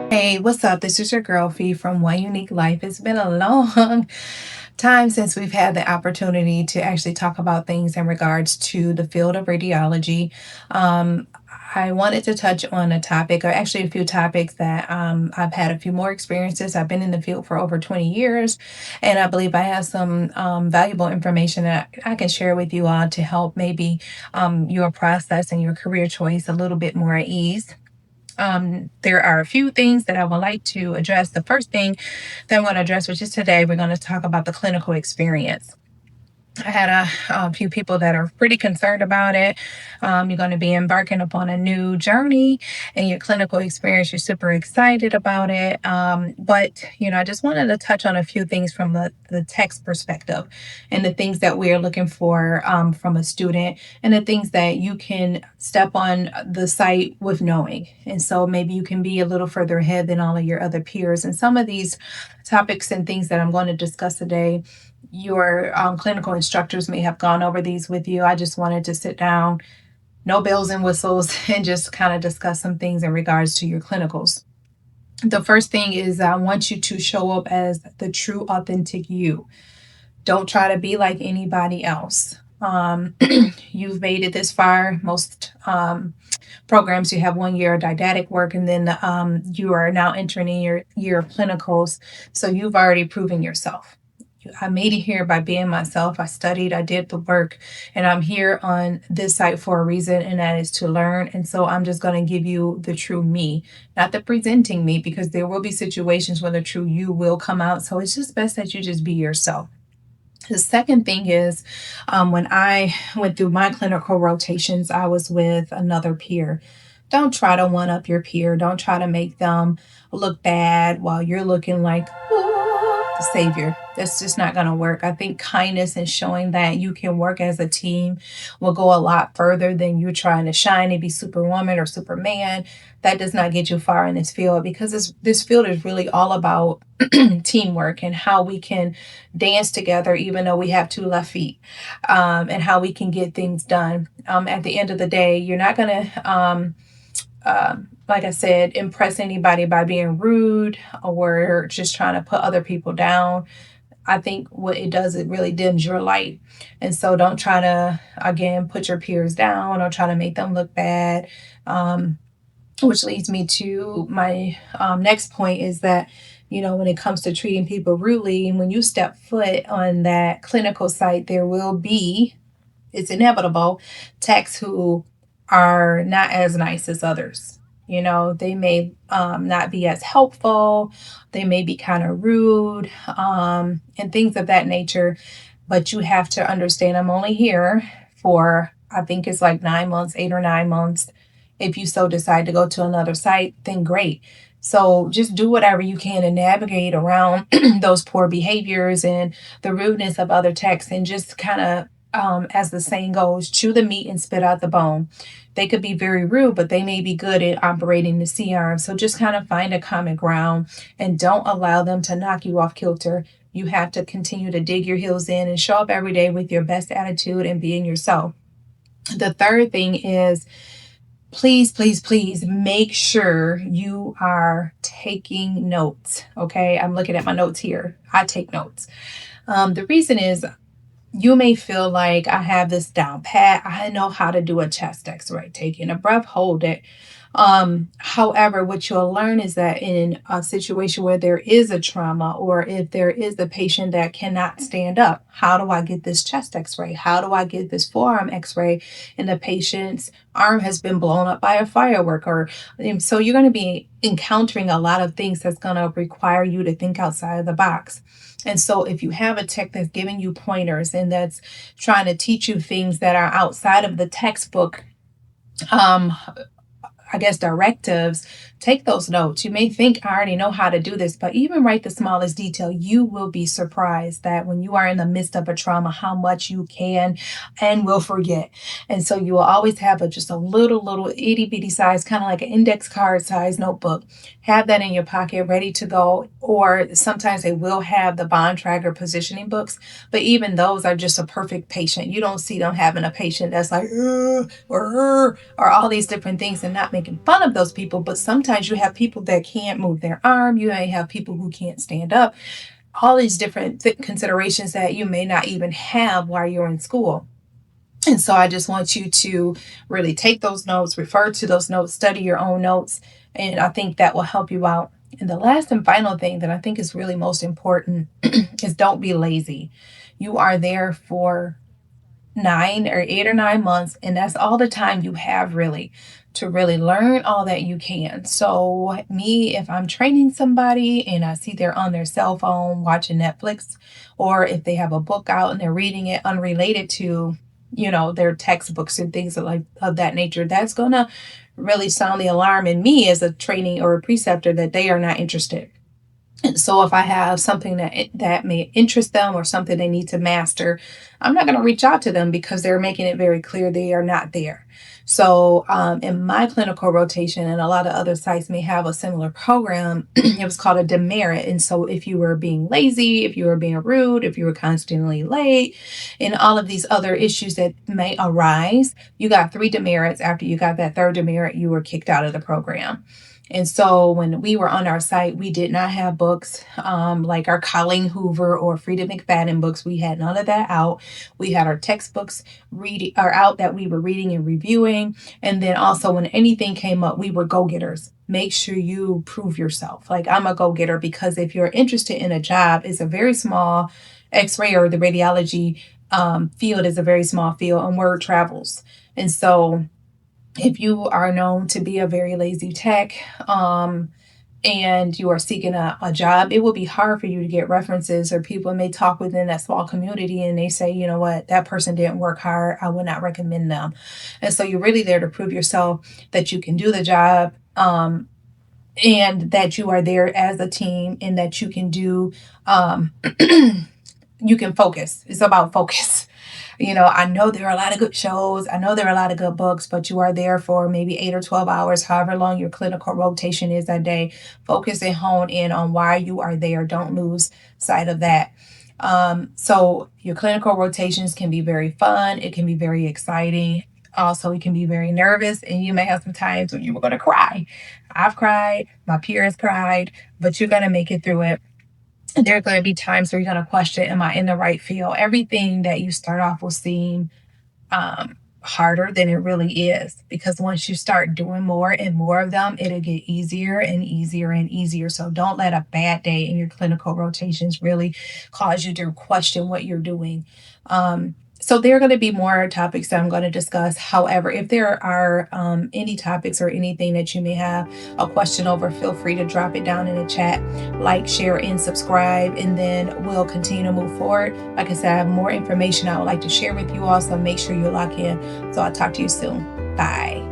Hey, what's up? This is your girl Fee from One Unique Life. It's been a long time since we've had the opportunity to actually talk about things in regards to the field of radiology. Um, I wanted to touch on a topic, or actually a few topics that I've had a few more experiences. I've been in the field for over 20 years, and I believe I have some valuable information that I can share with you all to help maybe your process and your career choice a little bit more at ease. There are a few things that I would like to address. The first thing that I want to address, which is today, we're going to talk about the clinical experience. I had a few people that are pretty concerned about it. You're going to be embarking upon a new journey in your clinical experience. You're super excited about it. But I just wanted to touch on a few things from the text perspective and the things that we are looking for from a student and the things that you can step on the site with knowing. And so maybe you can be a little further ahead than all of your other peers. And some of these topics and things that I'm going to discuss today, your clinical instructors may have gone over these with you. I just wanted to sit down, no bells and whistles, and just kind of discuss some things in regards to your clinicals. The first thing is I want you to show up as the true, authentic you. Don't try to be like anybody else. You've made it this far. Most programs, you have 1 year of didactic work, and then you are now entering in your year of clinicals. So you've already proven yourself. I made it here by being myself. I studied, I did the work, and I'm here on this site for a reason, and that is to learn. And so I'm just going to give you the true me, not the presenting me, because there will be situations where the true you will come out. So it's just best that you just be yourself. The second thing is when I went through my clinical rotations, I was with another peer. Don't try to one up your peer. Don't try to make them look bad while you're looking like the savior. That's just not going to work. I think kindness and showing that you can work as a team will go a lot further than you trying to shine and be superwoman or superman. That does not get you far in this field, because this field is really all about teamwork and how we can dance together even though we have two left feet, and how we can get things done. At the end of the day, you're not going to like I said, impress anybody by being rude or just trying to put other people down. I think what it does, it really dims your light. And so don't try to, again, put your peers down or try to make them look bad. Which leads me to my next point is that, when it comes to treating people rudely, when you step foot on that clinical site, there will be, it's inevitable, techs who are not as nice as others. They may not be as helpful. They may be kind of rude, and things of that nature. But you have to understand, I'm only here for, I think it's like 9 months, 8 or 9 months. If you so decide to go to another site, then great. So just do whatever you can to navigate around those poor behaviors and the rudeness of other techs, and just kind of, as the saying goes, chew the meat and spit out the bone. They could be very rude, but they may be good at operating the C-arm. So just kind of find a common ground and don't allow them to knock you off kilter. You have to continue to dig your heels in and show up every day with your best attitude and being yourself. The third thing is, please, please, please make sure you are taking notes. Okay, I'm looking at my notes here. I take notes. The reason is, you may feel like I have this down pat. I know how to do a chest x-ray. Taking a breath, hold it. However, what you'll learn is that in a situation where there is a trauma, or if there is a patient that cannot stand up, how do I get this chest x-ray? How do I get this forearm x-ray? And the patient's arm has been blown up by a firework. So you're going to be encountering a lot of things that's going to require you to think outside of the box. And so if you have a tech that's giving you pointers and that's trying to teach you things that are outside of the textbook, directives, take those notes. You may think, I already know how to do this, but even write the smallest detail. You will be surprised that when you are in the midst of a trauma, how much you can and will forget. And so you will always have just a little itty bitty size, kind of like an index card size notebook. Have that in your pocket, ready to go. Or sometimes they will have the bond tracker positioning books, but even those are just a perfect patient. You don't see them having a patient that's like, or all these different things, and not making fun of those people, but sometimes sometimes you have people that can't move their arm. You may have people who can't stand up. All these different considerations that you may not even have while you're in school. And so I just want you to really take those notes, refer to those notes, study your own notes, and I think that will help you out. And the last and final thing that I think is really most important is don't be lazy. You are there for 8 or 9 months, and that's all the time you have really to really learn all that you can. So me, if I'm training somebody and I see they're on their cell phone watching Netflix, or if they have a book out and they're reading it unrelated to, their textbooks and things of that nature, that's gonna really sound the alarm in me as a training or a preceptor that they are not interested. And so if I have something that may interest them or something they need to master, I'm not going to reach out to them because they're making it very clear they are not there. So in my clinical rotation, and a lot of other sites may have a similar program, it was called a demerit. And so if you were being lazy, if you were being rude, if you were constantly late, and all of these other issues that may arise, you got 3 demerits. After you got that 3rd demerit, you were kicked out of the program. And so when we were on our site, we did not have books like our Colleen Hoover or Frida McFadden books. We had none of that out. We had our textbooks out that we were reading and reviewing. And then also when anything came up, we were go-getters. Make sure you prove yourself. Like, I'm a go-getter, because if you're interested in a job, it's a very small X-ray, or the radiology field is a very small field, and word travels. And so if you are known to be a very lazy tech, and you are seeking a job, it will be hard for you to get references, or people may talk within that small community and they say, you know what, that person didn't work hard, I would not recommend them. And so you're really there to prove yourself that you can do the job, and that you are there as a team, and that you can do, you can focus. It's about focus. I know there are a lot of good shows. I know there are a lot of good books, but you are there for maybe 8 or 12 hours, however long your clinical rotation is that day. Focus and hone in on why you are there. Don't lose sight of that. So your clinical rotations can be very fun. It can be very exciting. Also, it can be very nervous, and you may have some times when you were going to cry. I've cried. My peers cried, but you're going to make it through it. There are going to be times where you're going to question, am I in the right field? Everything that you start off will seem harder than it really is, because once you start doing more and more of them, it'll get easier and easier and easier. So don't let a bad day in your clinical rotations really cause you to question what you're doing. So there are going to be more topics that I'm going to discuss. However, if there are any topics or anything that you may have a question over, feel free to drop it down in the chat. Like, share, and subscribe, and then we'll continue to move forward. Like I said, I have more information I would like to share with you all, so make sure you lock in. So I'll talk to you soon. Bye.